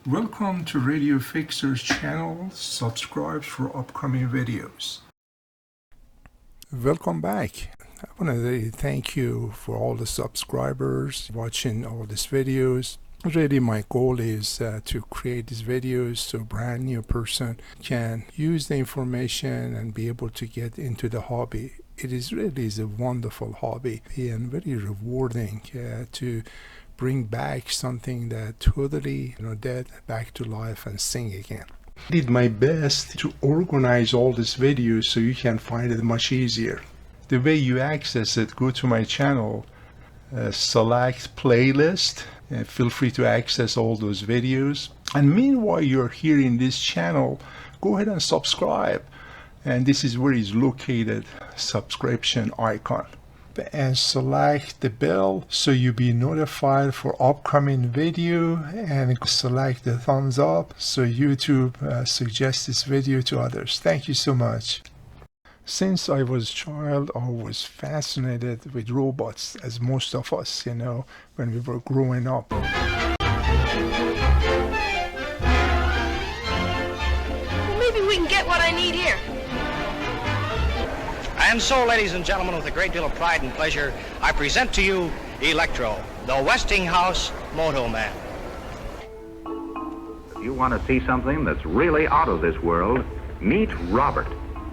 Welcome to Radio Fixer's channel. Subscribe for upcoming videos. Welcome back. I want to thank you for all the subscribers watching all these videos. Really, my goal is to create these videos so a brand new person can use the information and be able to get into the hobby. It is really a wonderful hobby and very rewarding to bring back something that totally dead back to life and sing again. I did my best to organize all these videos so you can find it much easier. The way you access it, go to my channel, select playlist, and feel free to access all those videos. And meanwhile you're here in this channel, go ahead and subscribe. And this is where is located subscription icon. And select the bell so you'll be notified for upcoming video, and select the thumbs up so YouTube suggests this video to others. Thank you so much. Since I was a child, I was fascinated with robots, as most of us, when we were growing up. Well, maybe we can get what I need here. And so, ladies and gentlemen, with a great deal of pride and pleasure, I present to you Electro, the Westinghouse Moto Man. If you want to see something that's really out of this world, meet Robert,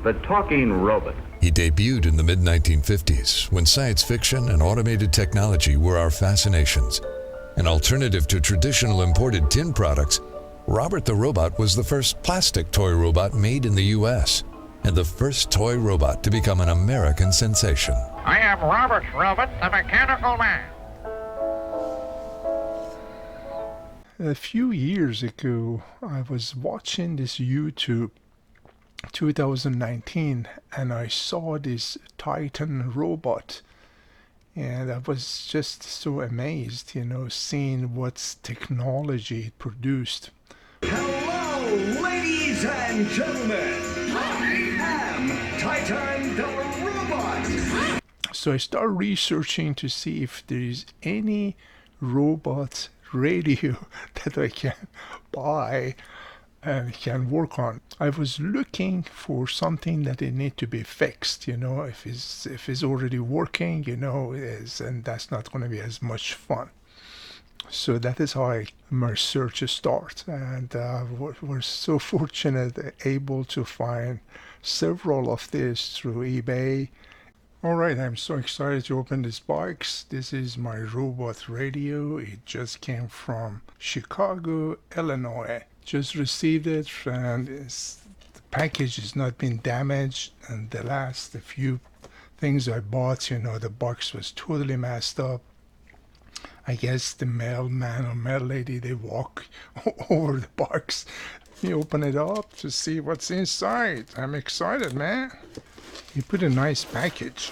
the talking robot. He debuted in the mid-1950s when science fiction and automated technology were our fascinations. An alternative to traditional imported tin products, Robert the Robot was the first plastic toy robot made in the U.S. and the first toy robot to become an American sensation. I am Robert Robot, the Mechanical Man. A few years ago, I was watching this YouTube 2019 and I saw this Titan robot, and I was just so amazed, seeing what technology it produced. Hello, ladies and gentlemen. I am Titan the Robot. So I started researching to see if there is any robot radio that I can buy and can work on. I was looking for something that it need to be fixed, if it's already working, and that's not going to be as much fun. So that is how my search starts, and we're so fortunate able to find several of these through eBay. Alright, I'm so excited to open this box. This is my robot radio. It just came from Chicago, Illinois. Just received it, and the package has not been damaged, and the few things I bought, the box was totally messed up. I guess the mailman or mail lady, they walk over the box. You open it up to see what's inside. I'm excited, man. He put a nice package.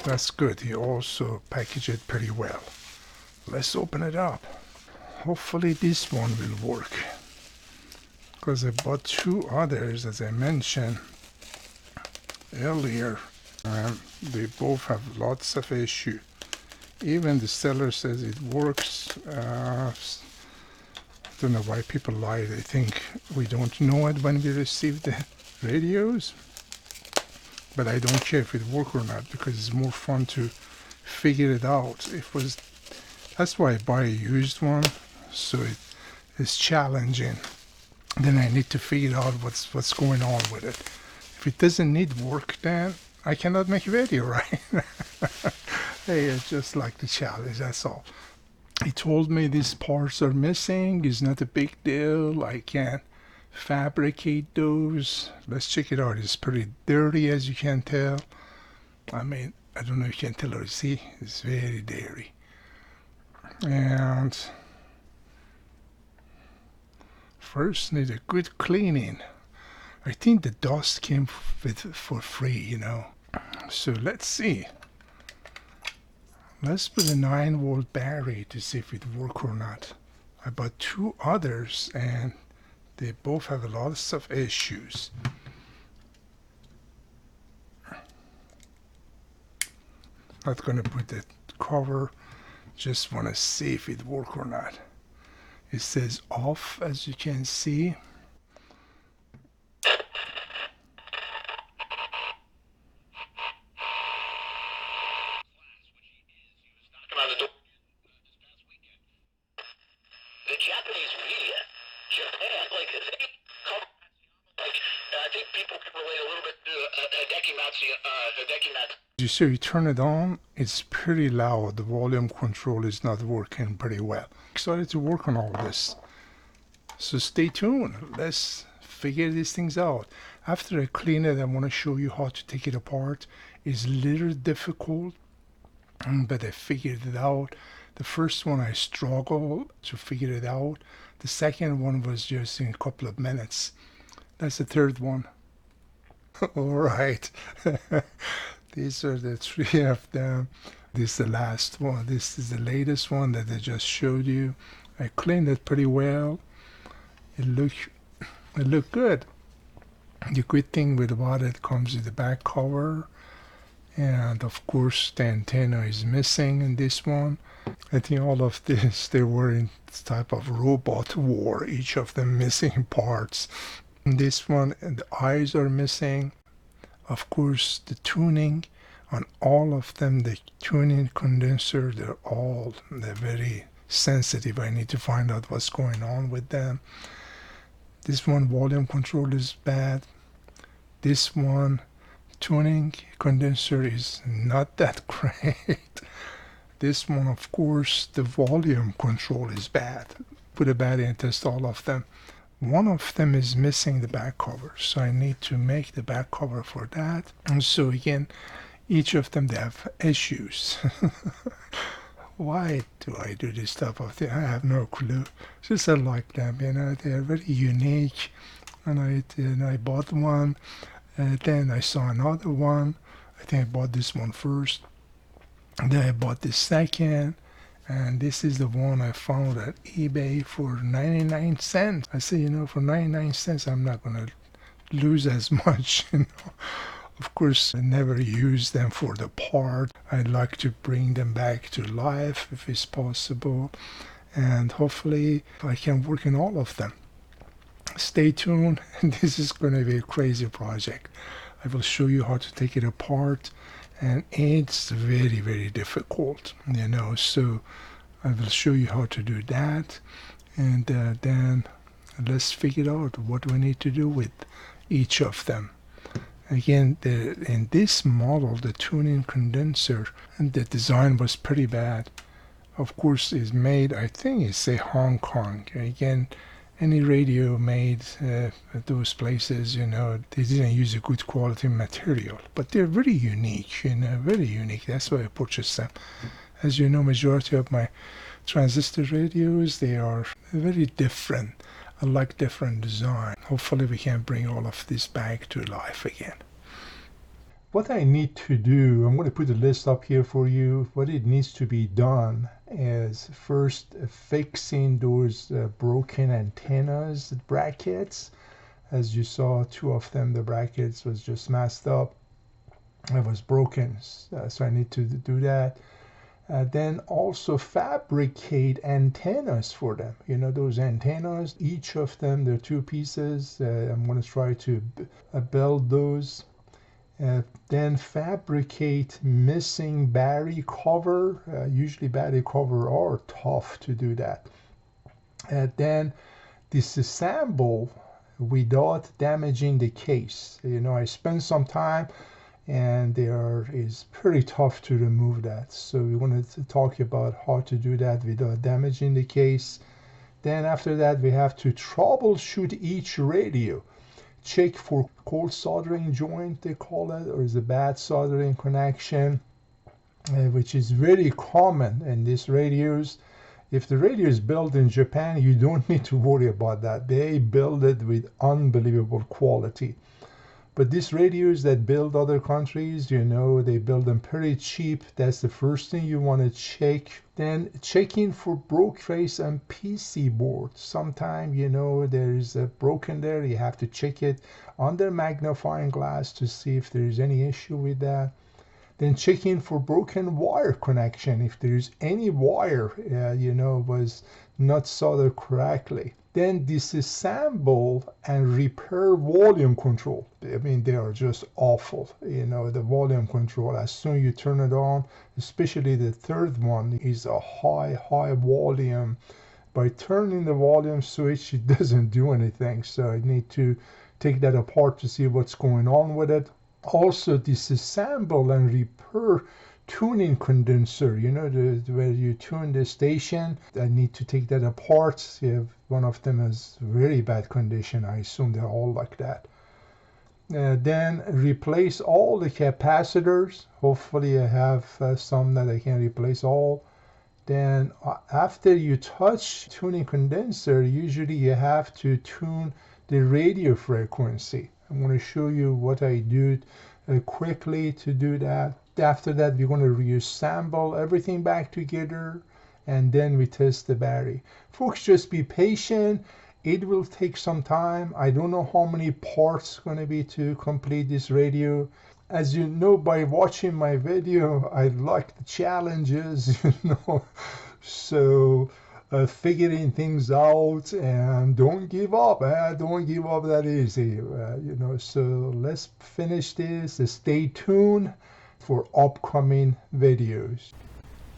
That's good. He also packaged it pretty well. Let's open it up. Hopefully this one will work, because I bought two others, as I mentioned earlier, and they both have lots of issue. Even the seller says it works. I don't know why people lie. They think we don't know it when we receive the radios, but I don't care if it works or not, because it's more fun to figure it out. That's why I buy a used one, so it is challenging. Then I need to figure out what's going on with it. If it doesn't need work, then I cannot make a video, right? Hey, it's just like the challenge, that's all. He told me these parts are missing. It's not a big deal. I can fabricate those. Let's check it out. It's pretty dirty, as you can tell. I mean, I don't know if you can tell or see. It's very dirty. And first need a good cleaning. I think the dust came for free, So let's see. Let's put a 9-volt battery to see if it works or not. I bought two others and they both have lots of issues. Not gonna put the cover, just want to see if it works or not. It says off, as you can see. The Japanese media, Japan, like they cover, like I think people can relate a little bit to Hideki. You see, you turn it on, it's pretty loud. The volume control is not working pretty well. Excited to work on all this. So stay tuned. Let's figure these things out. After I clean it, I want to show you how to take it apart. It's a little difficult, but I figured it out. The first one I struggled to figure it out. The second one was just in a couple of minutes. That's the third one. All right. These are the three of them. This is the last one. This is the latest one that I just showed you. I cleaned it pretty well. It looked good. The good thing about it comes with the back cover, and of course the antenna is missing in this one. I think all of this, they were in this type of robot war, each of them missing parts. In this one, the eyes are missing. Of course, the tuning on all of them, the tuning condenser, they're very sensitive. I need to find out what's going on with them. This one, volume control is bad. This one, tuning condenser is not that great. This one, of course, the volume control is bad. Put a battery and test all of them. One of them is missing the back cover, so I need to make the back cover for that. And so again, each of them, they have issues. Why do I do this type of thing? I have no clue. Just I like them, they're very unique. And I bought one, then I saw another one. I think I bought this one first. Then I bought the second. And this is the one I found at eBay for 99 cents. I say, for 99 cents, I'm not going to lose as much, Of course, I never use them for the part. I'd like to bring them back to life if it's possible. And hopefully, I can work in all of them. Stay tuned. This is going to be a crazy project. I will show you how to take it apart. And it's very, very difficult, so I will show you how to do that. And then let's figure out what we need to do with each of them. Again, in this model, the tuning condenser, and the design was pretty bad. Of course, it's made, I think it's Hong Kong. Again, any radio made at those places, they didn't use a good quality material. But they're very unique, very unique. That's why I purchased them. As you know, majority of my transistor radios, they are very different. I like different design. Hopefully we can bring all of this back to life again. What I need to do, I'm going to put a list up here for you. What it needs to be done is first fixing those broken antennas brackets. As you saw, two of them, the brackets was just messed up. It was broken, so I need to do that. Then also fabricate antennas for them. Those antennas, each of them, they're two pieces. I'm going to try to build those. Then fabricate missing battery cover. Usually battery cover are tough to do that. Then disassemble without damaging the case. I spent some time, and it's pretty tough to remove that. So we wanted to talk about how to do that without damaging the case. Then after that, we have to troubleshoot each radio. Check for cold soldering joint, they call it, or is a bad soldering connection, which is very common in these radios. If the radio is built in Japan, you don't need to worry about that. They build it with unbelievable quality. But these radios that build other countries, they build them pretty cheap. That's the first thing you want to check. Then checking for broke trace on PC board. Sometimes, there's a broken there. You have to check it under magnifying glass to see if there's any issue with that. Then checking for broken wire connection. If there's any wire, was not soldered correctly. Then disassemble and repair volume control. I mean, they are just awful. The volume control, as soon as you turn it on, especially the third one, is a high volume. By turning the volume switch, it doesn't do anything. So I need to take that apart to see what's going on with it. Also disassemble and repair tuning condenser, where you tune the station. I need to take that apart. One of them is very bad condition. I assume they're all like that. Then replace all the capacitors. Hopefully I have some that I can replace all. Then after you touch tuning condenser, usually you have to tune the radio frequency. I'm going to show you what I do quickly to do that. After that, we're going to reassemble everything back together, and then we test the battery. Folks, just be patient. It will take some time. I don't know how many parts going to be to complete this radio. As you know by watching my video, I like the challenges, So figuring things out, and don't give up. Don't give up that easy. So let's finish this. Stay tuned for upcoming videos.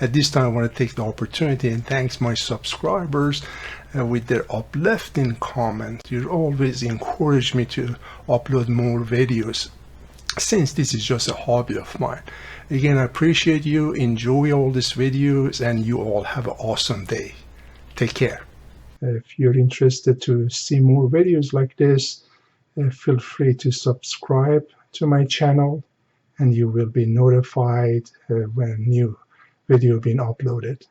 At this time, I want to take the opportunity and thank my subscribers with their uplifting comments. You always encourage me to upload more videos, since this is just a hobby of mine. Again, I appreciate you. Enjoy all these videos, and you all have an awesome day. Take care. If you're interested to see more videos like this, feel free to subscribe to my channel, and you will be notified when a new video being uploaded.